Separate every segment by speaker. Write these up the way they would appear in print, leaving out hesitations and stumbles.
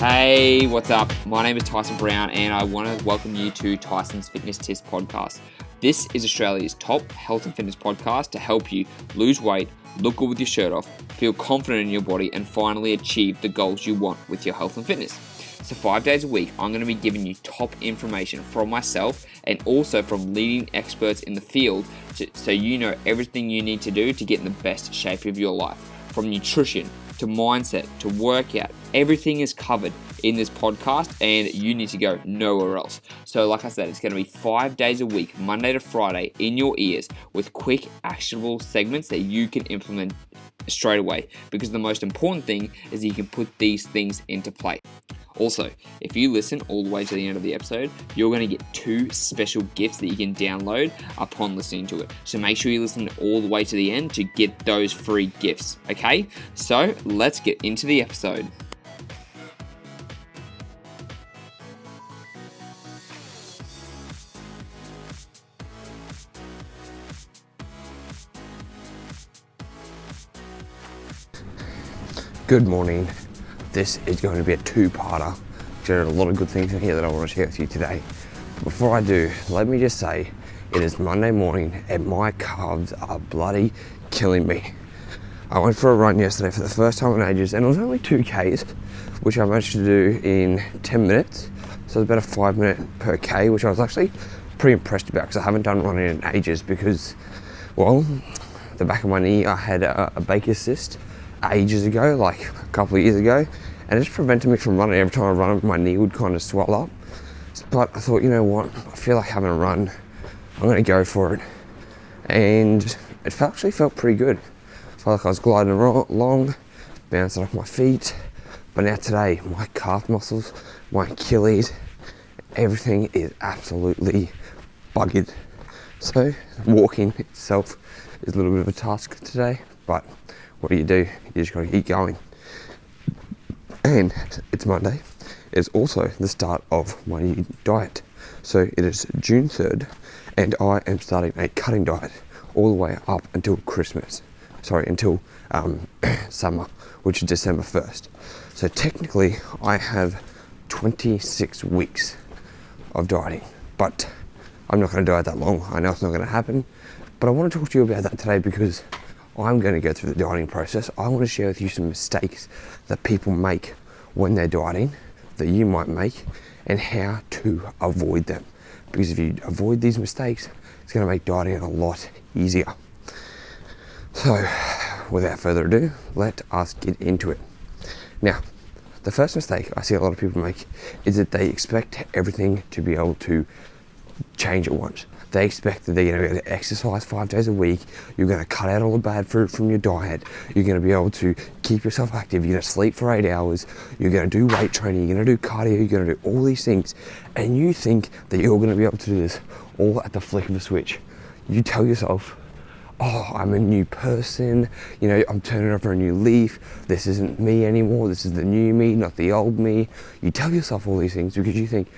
Speaker 1: Hey, what's up? My name is Tyson Brown and I want to welcome you to Tyson's Fitness Tips podcast. This is Australia's top health and fitness podcast to help you lose weight, look good with your shirt off, feel confident in your body, and finally achieve the goals you want with your health and fitness. So 5 days a week, I'm going to be giving you top information from myself and also from leading experts in the field so you know everything you need to do to get in the best shape of your life. From nutrition to mindset to workout, everything is covered in this podcast and you need to go nowhere else. So like I said, it's going to be 5 days a week, Monday to Friday, in your ears with quick actionable segments that you can implement straight away, because the most important thing is that you can put these things into play. Also, if you listen all the way to the end of the episode, you're going to get 2 special gifts that you can download upon listening to it. So make sure you listen all the way to the end to get those free gifts, okay? So let's get into the episode.
Speaker 2: Good morning. This is going to be a 2-parter. There are a lot of good things in here that I want to share with you today. But before I do, let me just say it is Monday morning and my calves are bloody killing me. I went for a run yesterday for the first time in ages, and it was only 2Ks, which I managed to do in 10 minutes. So it's about a 5-minute per K, which I was actually pretty impressed about because I haven't done running in ages because, well, the back of my knee, I had a Baker's cyst ages ago, like a couple of years ago, and it just prevented me from running. Every time I run, my knee would kind of swell up. But I thought, you know what, I feel like having a run, I'm going to go for it. And it actually felt pretty good. I felt like I was gliding along, bouncing off my feet. But now today, my calf muscles, my Achilles, everything is absolutely buggered. So walking itself is a little bit of a task today, but what do? You just got to keep going. And it's Monday. It's also the start of my new diet. So it is June 3rd and I am starting a cutting diet all the way up until until summer, which is December 1st. So technically I have 26 weeks of dieting, but I'm not going to diet that long. I know it's not going to happen, but I want to talk to you about that today because I'm going to go through the dieting process. I want to share with you some mistakes that people make when they're dieting, that you might make, and how to avoid them. Because if you avoid these mistakes, it's going to make dieting a lot easier. So, without further ado, let us get into it. Now, the first mistake I see a lot of people make is that they expect everything to be able to change at once. They expect that they're going to be able to exercise 5 days a week, you're going to cut out all the bad food from your diet, you're going to be able to keep yourself active, you're going to sleep for 8 hours, you're going to do weight training, you're going to do cardio, you're going to do all these things, and you think that you're going to be able to do this all at the flick of a switch. You tell yourself, oh, I'm a new person, you know, I'm turning over a new leaf, this isn't me anymore, this is the new me, not the old me. You tell yourself all these things because you think,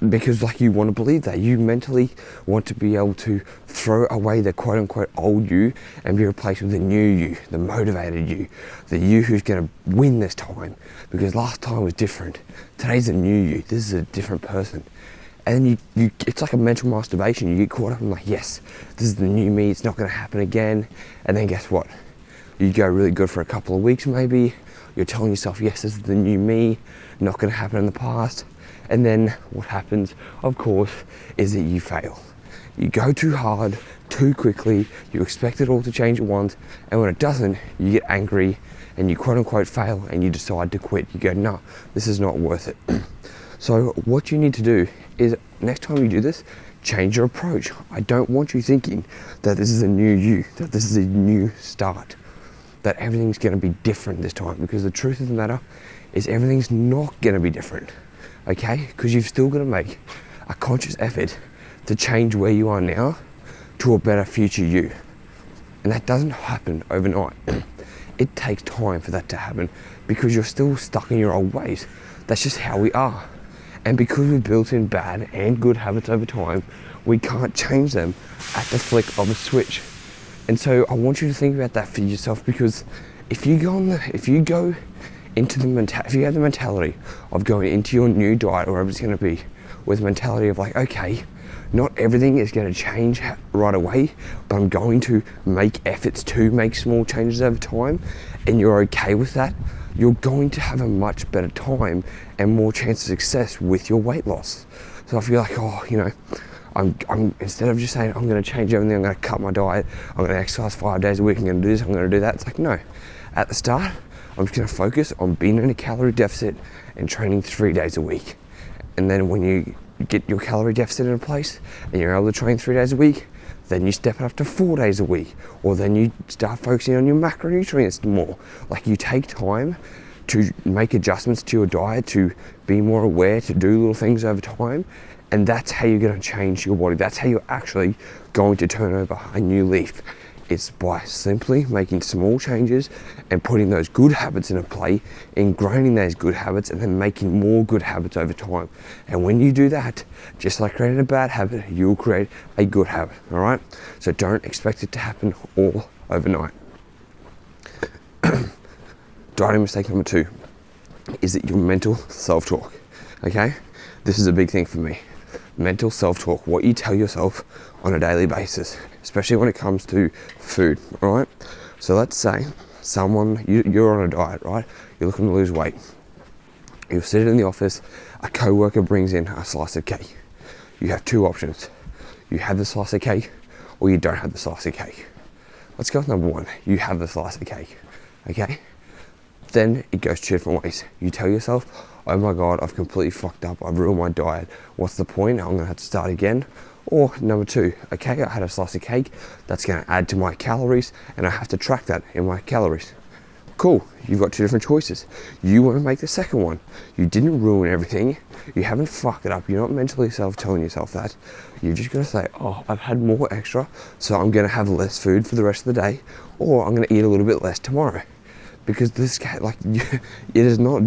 Speaker 2: because you want to believe that. You mentally want to be able to throw away the quote unquote old you and be replaced with the new you, the motivated you, the you who's going to win this time, because last time was different. Today's a new you. This is a different person. And you it's like a mental masturbation. You get caught up in like, yes, this is the new me, it's not going to happen again. And then guess what? You go really good for a couple of weeks maybe. You're telling yourself, yes, this is the new me, not going to happen in the past. And then what happens, of course, is that you fail. You go too hard, too quickly, you expect it all to change at once, and when it doesn't, you get angry and you quote unquote fail and you decide to quit. You go, no, this is not worth it. So what you need to do is next time you do this, change your approach. I don't want you thinking that this is a new you, that this is a new start, that everything's going to be different this time, because the truth of the matter is everything's not going to be different. Okay, because you've still got to make a conscious effort to change where you are now to a better future you. And that doesn't happen overnight. It takes time for that to happen because you're still stuck in your old ways. That's just how we are. And because we've built in bad and good habits over time, we can't change them at the flick of a switch. And so I want you to think about that for yourself, because if you go into if you have the mentality of going into your new diet, or whatever it's going to be, with the mentality of like, okay, not everything is going to change right away, but I'm going to make efforts to make small changes over time, and you're okay with that, you're going to have a much better time and more chance of success with your weight loss. So if you're like, oh, you know, I'm instead of just saying I'm going to change everything, I'm going to cut my diet, I'm going to exercise 5 days a week, I'm going to do this, I'm going to do that. It's like, no. At the start, I'm just going to focus on being in a calorie deficit and training 3 days a week. And then when you get your calorie deficit in place and you're able to train 3 days a week, then you step it up to 4 days a week, or then you start focusing on your macronutrients more. Like, you take time to make adjustments to your diet, to be more aware, to do little things over time, and that's how you're going to change your body. That's how you're actually going to turn over a new leaf. It's by simply making small changes and putting those good habits into play, ingraining those good habits, and then making more good habits over time. And when you do that, just like creating a bad habit, you'll create a good habit, all right? So don't expect it to happen all overnight. Dieting mistake number 2 is that your mental self-talk, okay? This is a big thing for me. Mental self-talk, what you tell yourself on a daily basis, especially when it comes to food, all right? So let's say you're on a diet, right? You're looking to lose weight. You'll sit in the office, a co-worker brings in a slice of cake. You have 2 options. You have the slice of cake, or you don't have the slice of cake. Let's go with number 1. You have the slice of cake, okay? Then it goes 2 different ways. You tell yourself, oh my God, I've completely fucked up, I've ruined my diet. What's the point? I'm gonna have to start again. Or number 2, okay, I had a slice of cake, that's gonna add to my calories, and I have to track that in my calories. Cool, you've got 2 different choices. You wanna make the second one. You didn't ruin everything, you haven't fucked it up, you're not mentally telling yourself that. You're just gonna say, oh, I've had more extra, so I'm gonna have less food for the rest of the day, or I'm gonna eat a little bit less tomorrow. Because dieting is not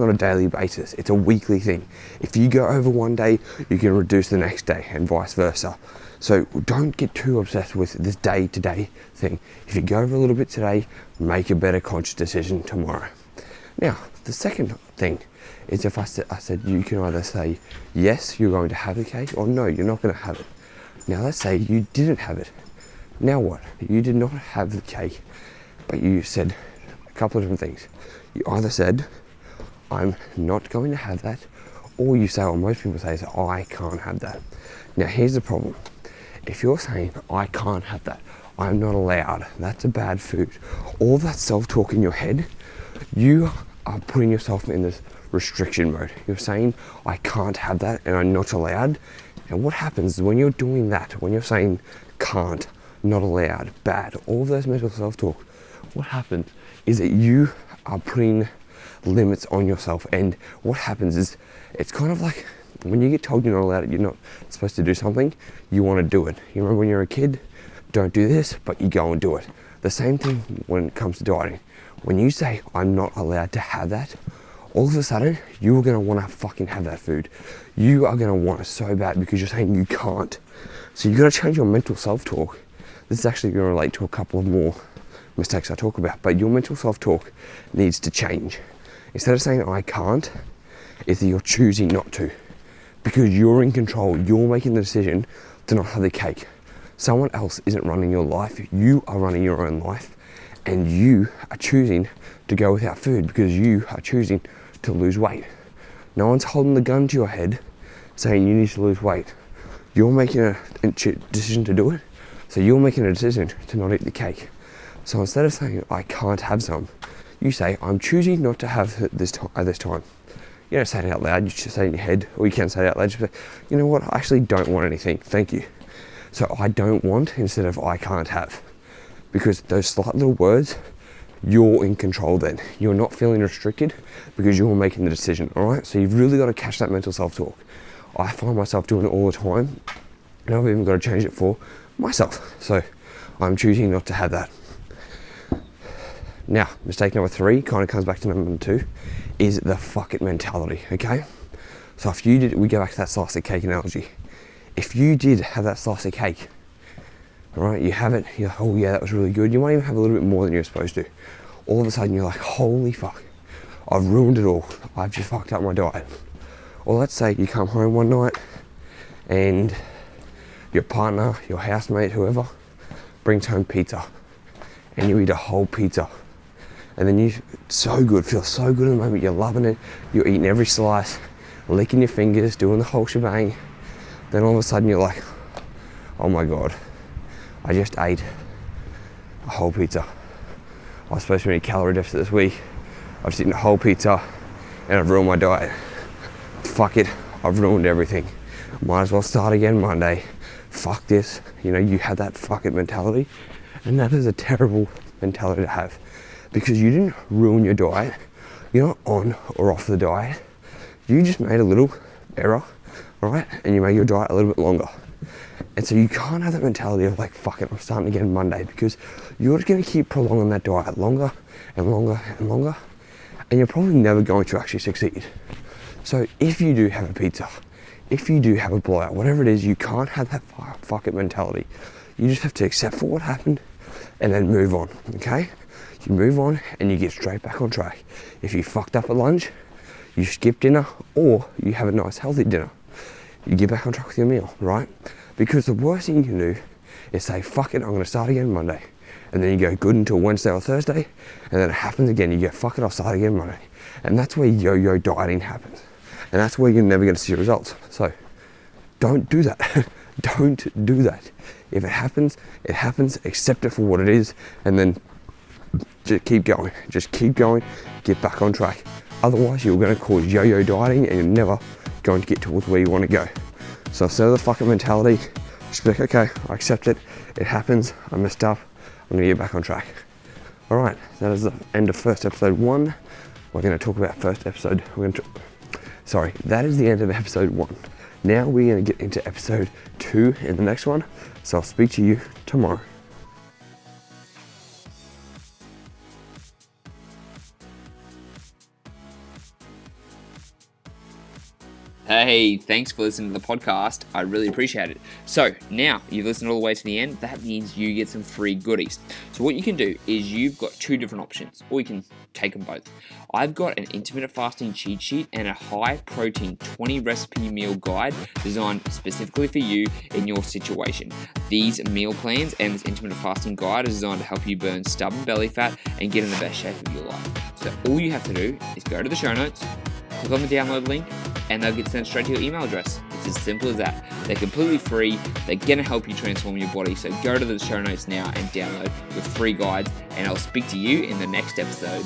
Speaker 2: a daily basis, it's a weekly thing. If you go over one day, you can reduce the next day, and vice versa. So don't get too obsessed with this day-to-day thing. If you go over a little bit today, make a better conscious decision tomorrow. Now, the second thing is, if I said you can either say, yes, you're going to have the cake, or no, you're not going to have it. Now let's say you didn't have it. Now what? You did not have the cake, but you said couple of different things. You either said, I'm not going to have that, or you say, or most people say, is I can't have that. Now here's the problem. If you're saying, I can't have that, I'm not allowed, that's a bad food, all that self-talk in your head, you are putting yourself in this restriction mode. You're saying, I can't have that and I'm not allowed. And what happens is when you're doing that, when you're saying can't, not allowed, bad, all of those mental self-talk, what happens is that you are putting limits on yourself, and what happens is, it's kind of like when you get told you're not allowed, you're not supposed to do something, you want to do it. You remember when you're a kid, don't do this, but you go and do it. The same thing when it comes to dieting. When you say, I'm not allowed to have that, all of a sudden, you are going to want to fucking have that food. You are going to want it so bad because you're saying you can't. So you've got to change your mental self-talk. This is actually going to relate to a couple of more mistakes I talk about, but your mental self-talk needs to change. Instead of saying I can't, is that you're choosing not to, because you're in control. You're making the decision to not have the cake. Someone else isn't running your life. You are running your own life, and you are choosing to go without food because you are choosing to lose weight. No one's holding the gun to your head saying you need to lose weight. You're making a decision to do it, so you're making a decision to not eat the cake. So instead of saying, I can't have some, you say, I'm choosing not to have it this time. You don't say it out loud, you just say it in your head, or you can say it out loud, just say, you know what, I actually don't want anything, thank you. So I don't want instead of I can't have. Because those slight little words, you're in control then. You're not feeling restricted because you're making the decision, all right? So you've really got to catch that mental self-talk. I find myself doing it all the time, and I've even got to change it for myself. So I'm choosing not to have that. Now, mistake number 3 kind of comes back to number 2, is the fuck it mentality, okay? So if you did, we go back to that slice of cake analogy. If you did have that slice of cake, all right, you have it, you're like, oh yeah, that was really good. You might even have a little bit more than you're supposed to. All of a sudden you're like, holy fuck, I've ruined it all. I've just fucked up my diet. Or let's say you come home one night and your partner, your housemate, whoever, brings home pizza and you eat a whole pizza. And then you, so good, feel so good in the moment, you're loving it, you're eating every slice, licking your fingers, doing the whole shebang. Then all of a sudden you're like, oh my God, I just ate a whole pizza. I was supposed to be in a calorie deficit this week. I've just eaten a whole pizza and I've ruined my diet. Fuck it, I've ruined everything. Might as well start again Monday. Fuck this. You know, you have that fuck it mentality. And that is a terrible mentality to have. Because you didn't ruin your diet. You're not on or off the diet. You just made a little error, right? And you made your diet a little bit longer. And so you can't have that mentality of like, fuck it, I'm starting again Monday, because you're just going to keep prolonging that diet longer and longer and longer. And you're probably never going to actually succeed. So if you do have a pizza, if you do have a blowout, whatever it is, you can't have that fuck it mentality. You just have to accept for what happened and then move on, okay? You move on and you get straight back on track. If you fucked up at lunch, you skip dinner, or you have a nice healthy dinner. You get back on track with your meal, right? Because the worst thing you can do is say, fuck it, I'm gonna start again Monday. And then you go good until Wednesday or Thursday, and then it happens again. You go, fuck it, I'll start again Monday. And that's where yo-yo dieting happens. And that's where you're never gonna see results. So don't do that. Don't do that. If it happens, accept it for what it is, and then just keep going. Just keep going, get back on track. Otherwise, you're going to cause yo-yo dieting and you're never going to get towards where you want to go. So instead of the fucking mentality, just be like, okay, I accept it. It happens. I messed up. I'm going to get back on track. All right, that is the end of first episode 1. We're going to talk about first episode. That is the end of episode 1. Now we're going to get into episode 2 in the next one. So I'll speak to you tomorrow.
Speaker 1: Hey, thanks for listening to the podcast. I really appreciate it. So now you've listened all the way to the end. That means you get some free goodies. So what you can do is you've got 2 different options, or you can take them both. I've got an intermittent fasting cheat sheet and a high protein 20 recipe meal guide designed specifically for you in your situation. These meal plans and this intermittent fasting guide are designed to help you burn stubborn belly fat and get in the best shape of your life. So all you have to do is go to the show notes, click on the download link, and they'll get sent straight to your email address. It's as simple as that. They're completely free. They're going to help you transform your body. So go to the show notes now and download your free guides, and I'll speak to you in the next episode.